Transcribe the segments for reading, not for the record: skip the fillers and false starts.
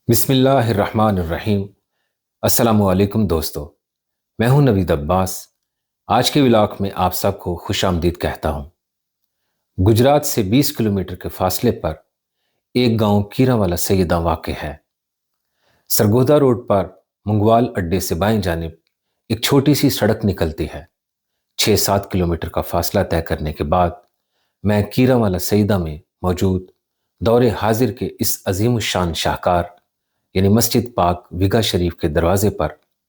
بسم اللہ الرحمن الرحیم۔ السلام علیکم دوستو، میں ہوں نوید عباس۔ آج کے ولاگ میں آپ سب کو خوش آمدید کہتا ہوں۔ گجرات سے 20 کلومیٹر کے فاصلے پر ایک گاؤں کیرا والا سیدہ واقع ہے۔ سرگودا روڈ پر منگوال اڈے سے بائیں جانب ایک چھوٹی سی سڑک نکلتی ہے۔ 6-7 کلومیٹر کا فاصلہ طے کرنے کے بعد میں کیرا والا سیدہ میں موجود دور حاضر کے اس عظیم الشان شاہکار یعنی مسجد پاک ویگا شریف کے دروازے پر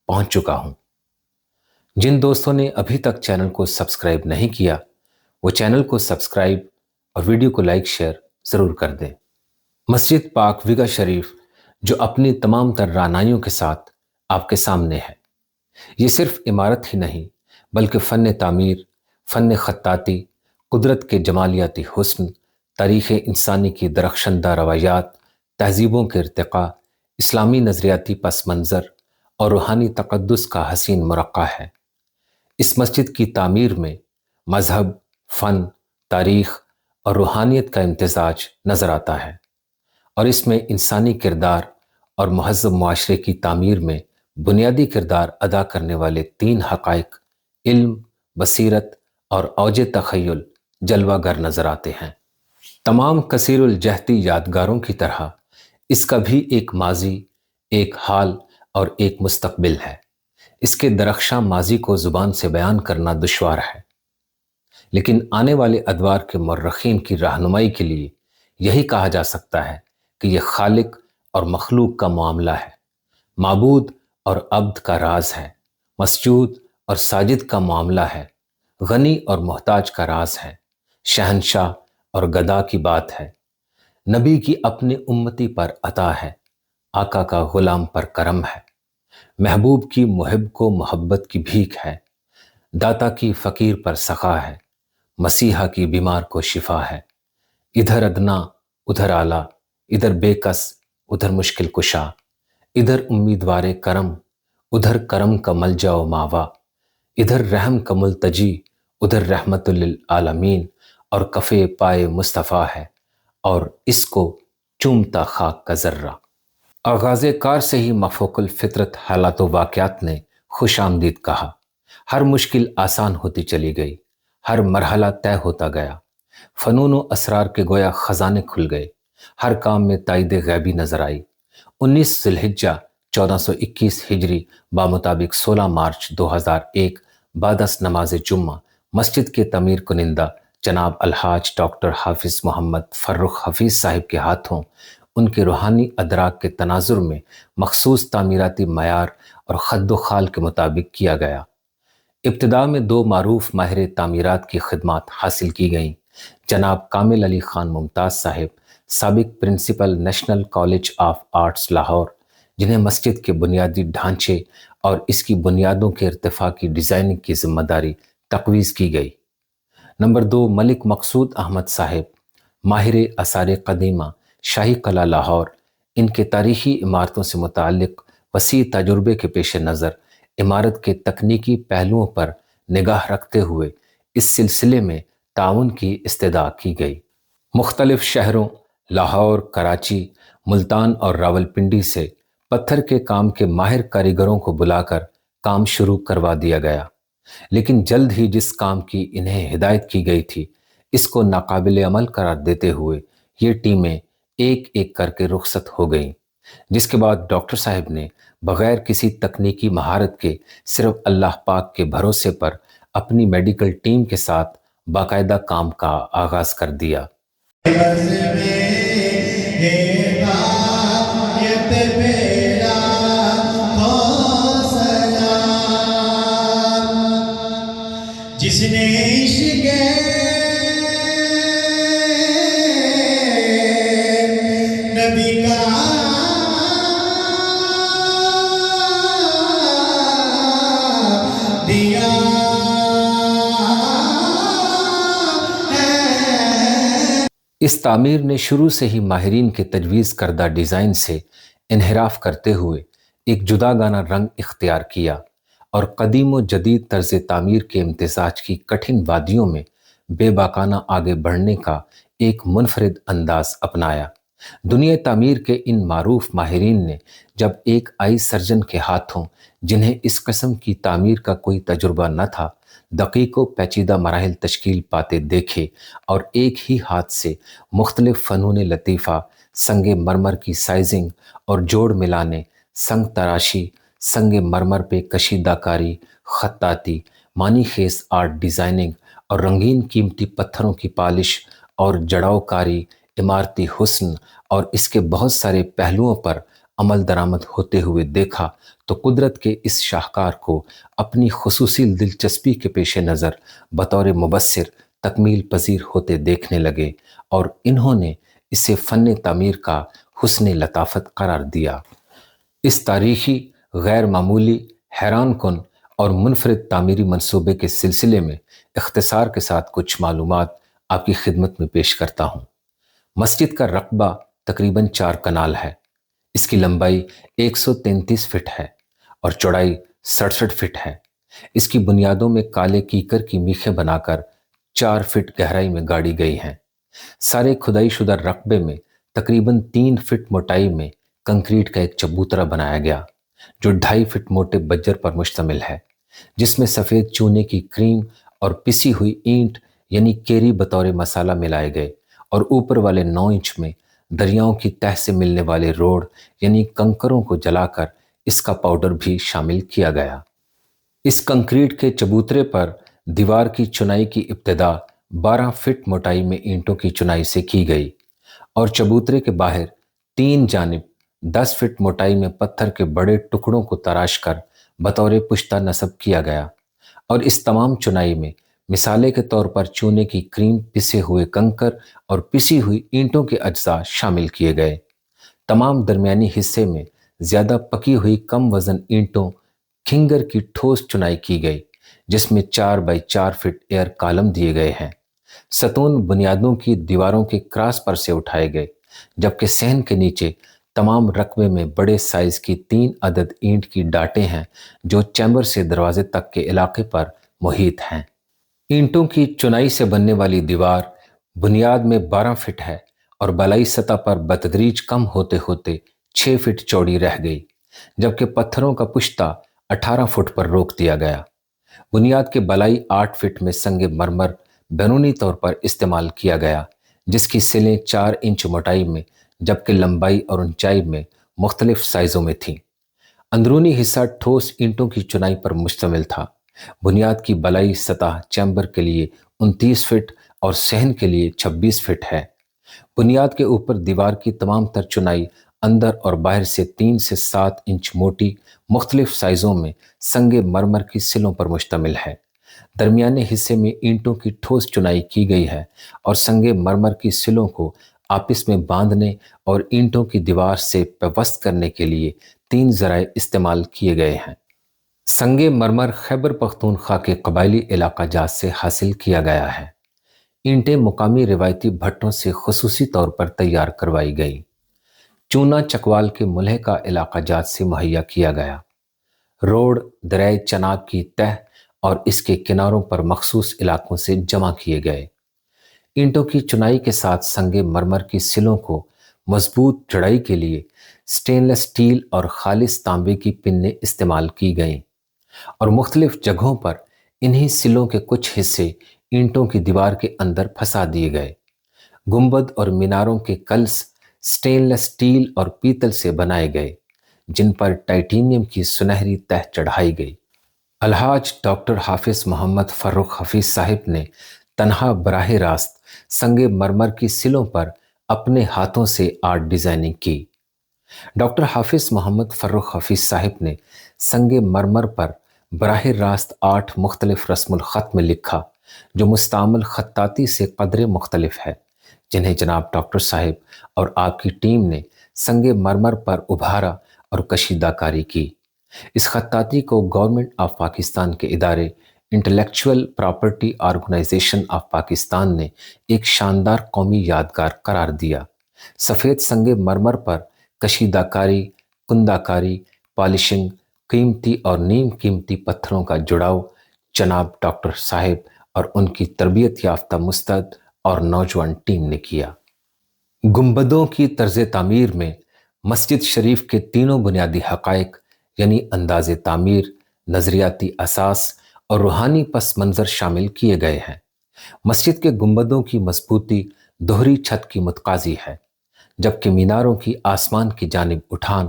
پہنچ چکا ہوں۔ جن دوستوں نے ابھی تک چینل کو سبسکرائب نہیں کیا وہ چینل کو سبسکرائب اور ویڈیو کو لائک شیئر ضرور کر دیں۔ مسجد پاک ویگا شریف جو اپنی تمام تر رعنائیوں کے ساتھ آپ کے سامنے ہے، یہ صرف عمارت ہی نہیں بلکہ فن تعمیر، فن خطاطی، قدرت کے جمالیاتی حسن، تاریخ انسانی کی درخشندہ روایات، تہذیبوں کے ارتقاء، اسلامی نظریاتی پس منظر اور روحانی تقدس کا حسین مرقع ہے۔ اس مسجد کی تعمیر میں مذہب، فن، تاریخ اور روحانیت کا امتزاج نظر آتا ہے، اور اس میں انسانی کردار اور مہذب معاشرے کی تعمیر میں بنیادی کردار ادا کرنے والے 3 حقائق علم، بصیرت اور اوج تخیل جلوہ گر نظر آتے ہیں۔ تمام کثیر الجہتی یادگاروں کی طرح اس کا بھی ایک ماضی، ایک حال اور ایک مستقبل ہے۔ اس کے درخشاں ماضی کو زبان سے بیان کرنا دشوار ہے، لیکن آنے والے ادوار کے مورخین کی رہنمائی کے لیے یہی کہا جا سکتا ہے کہ یہ خالق اور مخلوق کا معاملہ ہے، معبود اور عبد کا راز ہے، مسجود اور ساجد کا معاملہ ہے، غنی اور محتاج کا راز ہے، شہنشاہ اور گدا کی بات ہے، نبی کی اپنے امتی پر عطا ہے، آقا کا غلام پر کرم ہے، محبوب کی محب کو محبت کی بھیک ہے، داتا کی فقیر پر سخا ہے، مسیحا کی بیمار کو شفا ہے، ادھر ادنا ادھر اعلیٰ، ادھر بے کس ادھر مشکل کشا، ادھر امیدوار کرم ادھر کرم کا ملجا و ماوا، ادھر رحم کا ملتجی ادھر رحمت للعالمین، اور کفے پائے مصطفیٰ ہے اور اس کو چومتا خاک کا ذرہ۔ آغاز کار سے ہی مفوق الفطرت حالات و واقعات نے خوش آمدید کہا۔ ہر مشکل آسان ہوتی چلی گئی، ہر مرحلہ طے ہوتا گیا، فنون و اسرار کے گویا خزانے کھل گئے، ہر کام میں تائید غیبی نظر آئی۔ 19 ذی الحجہ 1421 ہجری بامطابق 16 مارچ 2001 بعد از نماز جمعہ مسجد کے تعمیر کنندہ جناب الحاج ڈاکٹر حافظ محمد فرخ حفیظ صاحب کے ہاتھوں ان کے روحانی ادراک کے تناظر میں مخصوص تعمیراتی معیار اور خد و خال کے مطابق کیا گیا۔ ابتدا میں 2 معروف ماہر تعمیرات کی خدمات حاصل کی گئیں، جناب کامل علی خان ممتاز صاحب، سابق principal National College of Arts Lahore, جنہیں مسجد کے بنیادی ڈھانچے اور اس کی بنیادوں کے ارتفاع کی ڈیزائننگ کی ذمہ داری تقویض کی گئی۔ نمبر 2 ملک مقصود احمد صاحب، ماہر آثار قدیمہ، شاہی قلعہ لاہور، ان کے تاریخی عمارتوں سے متعلق وسیع تجربے کے پیش نظر عمارت کے تکنیکی پہلوؤں پر نگاہ رکھتے ہوئے اس سلسلے میں تعاون کی استدعا کی گئی۔ مختلف شہروں لاہور، کراچی، ملتان اور راولپنڈی سے پتھر کے کام کے ماہر کاریگروں کو بلا کر کام شروع کروا دیا گیا، لیکن جلد ہی جس کام کی انہیں ہدایت کی گئی تھی اس کو ناقابل عمل قرار دیتے ہوئے یہ ٹیمیں ایک ایک کر کے رخصت ہو گئیں، جس کے بعد ڈاکٹر صاحب نے بغیر کسی تکنیکی مہارت کے صرف اللہ پاک کے بھروسے پر اپنی میڈیکل ٹیم کے ساتھ باقاعدہ کام کا آغاز کر دیا۔ جس نے عشق نبی کا دیا ہے۔ اس تعمیر نے شروع سے ہی ماہرین کے تجویز کردہ ڈیزائن سے انحراف کرتے ہوئے ایک جدا گانا رنگ اختیار کیا اور قدیم و جدید طرز تعمیر کے امتزاج کی کٹھن وادیوں میں بے باکانہ آگے بڑھنے کا ایک منفرد انداز اپنایا، دنیا تعمیر کے ان معروف ماہرین نے جب ایک آئی سرجن کے ہاتھوں، جنہیں اس قسم کی تعمیر کا کوئی تجربہ نہ تھا، دقیق و پیچیدہ مراحل تشکیل پاتے دیکھے اور ایک ہی ہاتھ سے مختلف فنون لطیفہ، سنگ مرمر کی سائزنگ اور جوڑ ملانے، سنگ تراشی، سنگ مرمر پہ کشیدہ کاری، خطاطی، معنی خیز آرٹ ڈیزائننگ اور رنگین قیمتی پتھروں کی پالش اور جڑاؤ کاری، عمارتی حسن اور اس کے بہت سارے پہلوؤں پر عمل درآمد ہوتے ہوئے دیکھا تو قدرت کے اس شاہکار کو اپنی خصوصی دلچسپی کے پیش نظر بطور مبصر تکمیل پذیر ہوتے دیکھنے لگے اور انہوں نے اسے فن تعمیر کا حسن لطافت قرار دیا۔ اس تاریخی، غیر معمولی، حیران کن اور منفرد تعمیری منصوبے کے سلسلے میں اختصار کے ساتھ کچھ معلومات آپ کی خدمت میں پیش کرتا ہوں۔ مسجد کا رقبہ تقریباً 4 کنال ہے۔ اس کی لمبائی 133 فٹ ہے اور چوڑائی 67 فٹ ہے۔ اس کی بنیادوں میں کالے کیکر کی میخیں بنا کر 4 فٹ گہرائی میں گاڑی گئی ہیں۔ سارے کھدائی شدہ رقبے میں تقریباً 3 فٹ موٹائی میں کنکریٹ کا ایک چبوترا بنایا گیا جو 2.5 فٹ موٹے بجر پر مشتمل ہے، جس میں سفید چونے کی کریم اور پسی ہوئی اینٹ یعنی کیری بطور مسالہ ملائے گئے، اور اوپر والے 9 انچ میں دریاؤں کی تہ سے ملنے والے روڑ یعنی کنکروں کو جلا کر اس کا پاؤڈر بھی شامل کیا گیا۔ اس کنکریٹ کے چبوترے پر دیوار کی چنائی کی ابتدا 12 فٹ موٹائی میں اینٹوں کی چنائی سے کی گئی اور چبوترے کے باہر 3 جانب 10 فٹ موٹائی میں پتھر کے بڑے ٹکڑوں کو تراش کر بطور پشتہ نصب کیا گیا، اور اس تمام چنائی میں مثالے کے طور پر چونے کی کریم، پسے ہوئے کنکر اور پسی ہوئی اینٹوں کے اجزاء شامل کیے گئے۔ تمام درمیانی حصے میں زیادہ پکی ہوئی کم وزن اینٹوں کھنگر کی ٹھوس چنائی کی گئی، جس میں 4 بائی 4 فٹ ایئر کالم دیے گئے ہیں۔ ستون بنیادوں کی دیواروں کے کراس پر سے اٹھائے گئے، جبکہ صحن کے نیچے تمام رقبے میں بڑے سائز کی 3 عدد اینٹ کی ڈاٹیں ہیں جو چیمبر سے دروازے تک کے علاقے پر محیط ہیں۔ اینٹوں کی چنائی سے بننے والی دیوار بنیاد میں 12 فٹ ہے اور بالائی سطح پر بتدریج کم ہوتے ہوتے 6 فٹ چوڑی رہ گئی، جبکہ پتھروں کا پشتہ 18 فٹ پر روک دیا گیا۔ بنیاد کے بالائی 8 فٹ میں سنگ مرمر بیرونی طور پر استعمال کیا گیا، جس کی سلیں 4 انچ موٹائی میں جبکہ لمبائی اور اونچائی میں مختلف سائزوں میں تھیں۔ اندرونی حصہ ٹھوس اینٹوں کی چنائی پر مشتمل تھا۔ بنیاد کی بالائی سطح چیمبر کے لیے 29 فٹ اور صحن کے لیے 26 فٹ ہے۔ بنیاد کے اوپر دیوار کی تمام تر چنائی اندر اور باہر سے 3 سے 7 انچ موٹی مختلف سائزوں میں سنگ مرمر کی سلوں پر مشتمل ہے۔ درمیانے حصے میں اینٹوں کی ٹھوس چنائی کی گئی ہے اور سنگ مرمر کی سلوں کو آپس میں باندھنے اور اینٹوں کی دیوار سے پیوست کرنے کے لیے 3 ذرائع استعمال کیے گئے ہیں۔ سنگ مرمر خیبر پختونخوا کے قبائلی علاقہ جات سے حاصل کیا گیا ہے۔ اینٹیں مقامی روایتی بھٹوں سے خصوصی طور پر تیار کروائی گئیں۔ چونا چکوال کے ملحقہ علاقہ جات سے مہیا کیا گیا۔ روڑ دریائے چناب کی تہ اور اس کے کناروں پر مخصوص علاقوں سے جمع کیے گئے۔ اینٹوں کی چنائی کے ساتھ سنگ مرمر کی سلوں کو مضبوط جڑائی کے لیے سٹین لیس سٹیل اور خالص تانبے کی پنیں استعمال کی گئیں، اور مختلف جگہوں پر انہی سلوں کے کچھ حصے اینٹوں کی دیوار کے اندر پھنسا دیے گئے۔ گنبد اور میناروں کے کلس سٹین لیس سٹیل اور پیتل سے بنائے گئے، جن پر ٹائٹینیم کی سنہری تہ چڑھائی گئی۔ الحاج ڈاکٹر حافظ محمد فرخ حفیظ صاحب نے تنہا براہ راست سنگ مرمر کی سلوں پر اپنے ہاتھوں سے آرٹ ڈیزائننگ کی۔ ڈاکٹر حافظ محمد فرخ حفیظ صاحب نے سنگ مرمر پر براہ راست 8 مختلف رسم الخط میں لکھا، جو مستعمل خطاطی سے قدرے مختلف ہے، جنہیں جناب ڈاکٹر صاحب اور آپ کی ٹیم نے سنگ مرمر پر ابھارا اور کشیدہ کاری کی۔ اس خطاطی کو گورنمنٹ آف پاکستان کے ادارے intellectual property organisation of Pakistan نے ایک شاندار قومی یادگار قرار دیا۔ سفید سنگ مرمر پر کشیدہ کاری، کندہ کاری، پالشنگ، قیمتی اور نیم قیمتی پتھروں کا جڑاؤ جناب ڈاکٹر صاحب اور ان کی تربیت یافتہ مستعد اور نوجوان ٹیم نے کیا۔ گنبدوں کی طرز تعمیر میں مسجد شریف کے تینوں بنیادی حقائق یعنی انداز تعمیر، نظریاتی اساس اور روحانی پس منظر شامل کیے گئے ہیں۔ مسجد کے گنبدوں کی مضبوطی دوہری چھت کی متقاضی ہے، جبکہ میناروں کی آسمان کی جانب اٹھان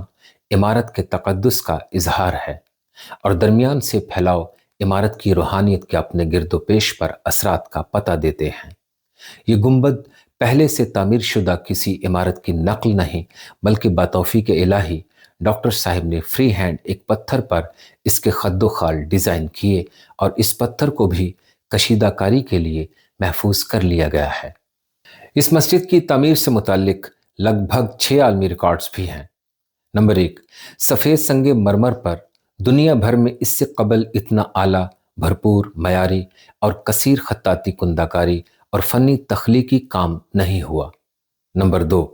عمارت کے تقدس کا اظہار ہے، اور درمیان سے پھیلاؤ عمارت کی روحانیت کے اپنے گرد و پیش پر اثرات کا پتہ دیتے ہیں۔ یہ گنبد پہلے سے تعمیر شدہ کسی عمارت کی نقل نہیں، بلکہ بتوفیق الہی ڈاکٹر صاحب نے فری ہینڈ ایک پتھر پر اس کے خد و خال ڈیزائن کیے، اور اس پتھر کو بھی کشیدہ کاری کے لیے محفوظ کر لیا گیا ہے۔ اس مسجد کی تعمیر سے متعلق لگ بھگ 6 عالمی ریکارڈز بھی ہیں۔ نمبر 1، سفید سنگ مرمر پر دنیا بھر میں اس سے قبل اتنا اعلیٰ، بھرپور، معیاری اور کثیر خطاطی کندہ کاری اور فنی تخلیقی کام نہیں ہوا۔ نمبر 2،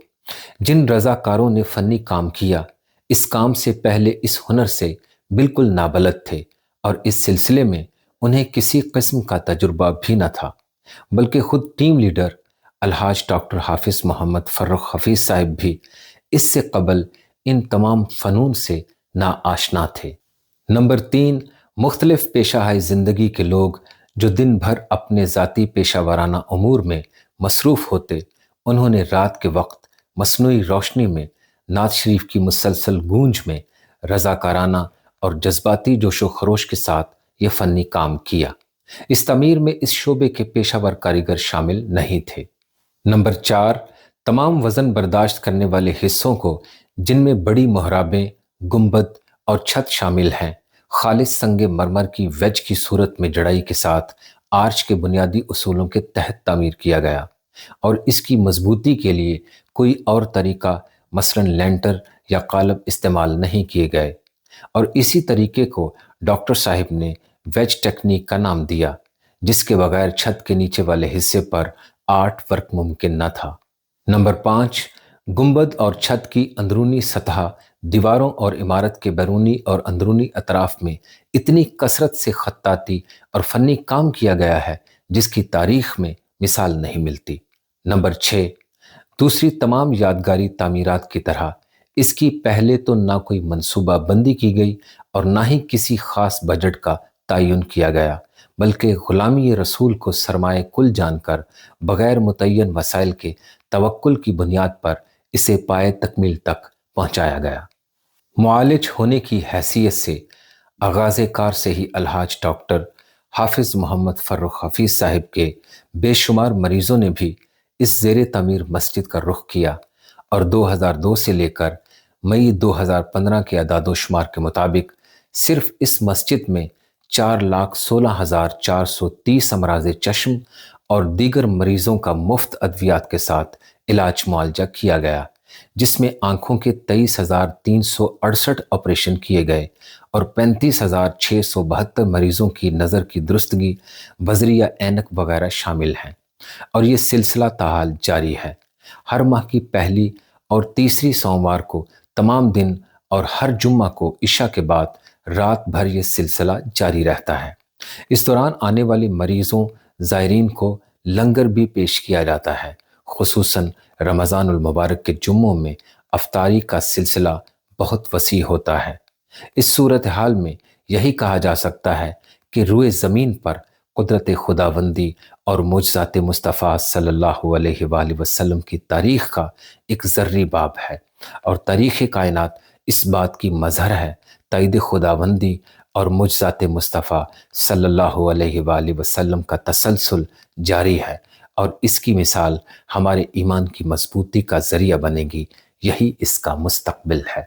جن رضاکاروں نے فنی کام کیا، اس کام سے پہلے اس ہنر سے بالکل نابلد تھے، اور اس سلسلے میں انہیں کسی قسم کا تجربہ بھی نہ تھا، بلکہ خود ٹیم لیڈر الحاج ڈاکٹر حافظ محمد فرخ حفیظ صاحب بھی اس سے قبل ان تمام فنون سے ناآشنا تھے۔ نمبر 3، مختلف پیشہ زندگی کے لوگ جو دن بھر اپنے ذاتی پیشہ ورانہ امور میں مصروف ہوتے، انہوں نے رات کے وقت مصنوعی روشنی میں نعت شریف کی مسلسل گونج میں رضاکارانہ اور جذباتی جوش و خروش کے ساتھ یہ فنی کام کیا۔ اس تعمیر میں اس شعبے کے پیشہ ور کاریگر شامل نہیں تھے۔ نمبر 4، تمام وزن برداشت کرنے والے حصوں کو، جن میں بڑی محرابیں، گنبد اور چھت شامل ہیں، خالص سنگ مرمر کی ویج کی صورت میں جڑائی کے ساتھ آرچ کے بنیادی اصولوں کے تحت تعمیر کیا گیا، اور اس کی مضبوطی کے لیے کوئی اور طریقہ مثلاً لینٹر یا قالب استعمال نہیں کیے گئے، اور اسی طریقے کو ڈاکٹر صاحب نے ویج ٹیکنیک کا نام دیا، جس کے بغیر چھت کے نیچے والے حصے پر آرٹ ورک ممکن نہ تھا۔ نمبر 5، گنبد اور چھت کی اندرونی سطح، دیواروں اور عمارت کے بیرونی اور اندرونی اطراف میں اتنی کثرت سے خطاطی اور فنی کام کیا گیا ہے جس کی تاریخ میں مثال نہیں ملتی۔ نمبر 6، دوسری تمام یادگاری تعمیرات کی طرح اس کی پہلے تو نہ کوئی منصوبہ بندی کی گئی اور نہ ہی کسی خاص بجٹ کا تعین کیا گیا، بلکہ غلامی رسول کو سرمایہ کل جان کر بغیر متعین وسائل کے توکل کی بنیاد پر اسے پائے تکمیل تک پہنچایا گیا۔ معالج ہونے کی حیثیت سے آغاز کار سے ہی الحاج ڈاکٹر حافظ محمد فرخ حفیظ صاحب کے بے شمار مریضوں نے بھی اس زیر تعمیر مسجد کا رخ کیا، اور 2002 سے لے کر مئی 2015 کے اعداد و شمار کے مطابق صرف اس مسجد میں 4,16,430 امراض چشم اور دیگر مریضوں کا مفت ادویات کے ساتھ علاج معالجہ کیا گیا، جس میں آنکھوں کے 23,368 آپریشن کیے گئے اور 35,672 مریضوں کی نظر کی درستگی، بصری اینک وغیرہ شامل ہیں، اور یہ سلسلہ تاحال جاری ہے۔ ہر ماہ کی پہلی اور تیسری سوموار کو تمام دن اور ہر جمعہ کو عشاء کے بعد رات بھر یہ سلسلہ جاری رہتا ہے۔ اس دوران آنے والے مریضوں، زائرین کو لنگر بھی پیش کیا جاتا ہے، خصوصاً رمضان المبارک کے جمعوں میں افطاری کا سلسلہ بہت وسیع ہوتا ہے۔ اس صورتحال میں یہی کہا جا سکتا ہے کہ روئے زمین پر قدرت خداوندی اور معجزات مصطفیٰ صلی اللہ علیہ وآلہ وسلم کی تاریخ کا ایک ذرّی باب ہے، اور تاریخ کائنات اس بات کی مظہر ہے، تائید خداوندی اور معجزات مصطفیٰ صلی اللہ علیہ وآلہ وسلم کا تسلسل جاری ہے، اور اس کی مثال ہمارے ایمان کی مضبوطی کا ذریعہ بنے گی۔ یہی اس کا مستقبل ہے۔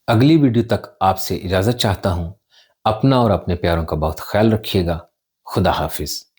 اگلی ویڈیو تک آپ سے اجازت چاہتا ہوں. اپنا اور اپنے پیاروں کا بہت خیال رکھیے گا. خدا حافظ.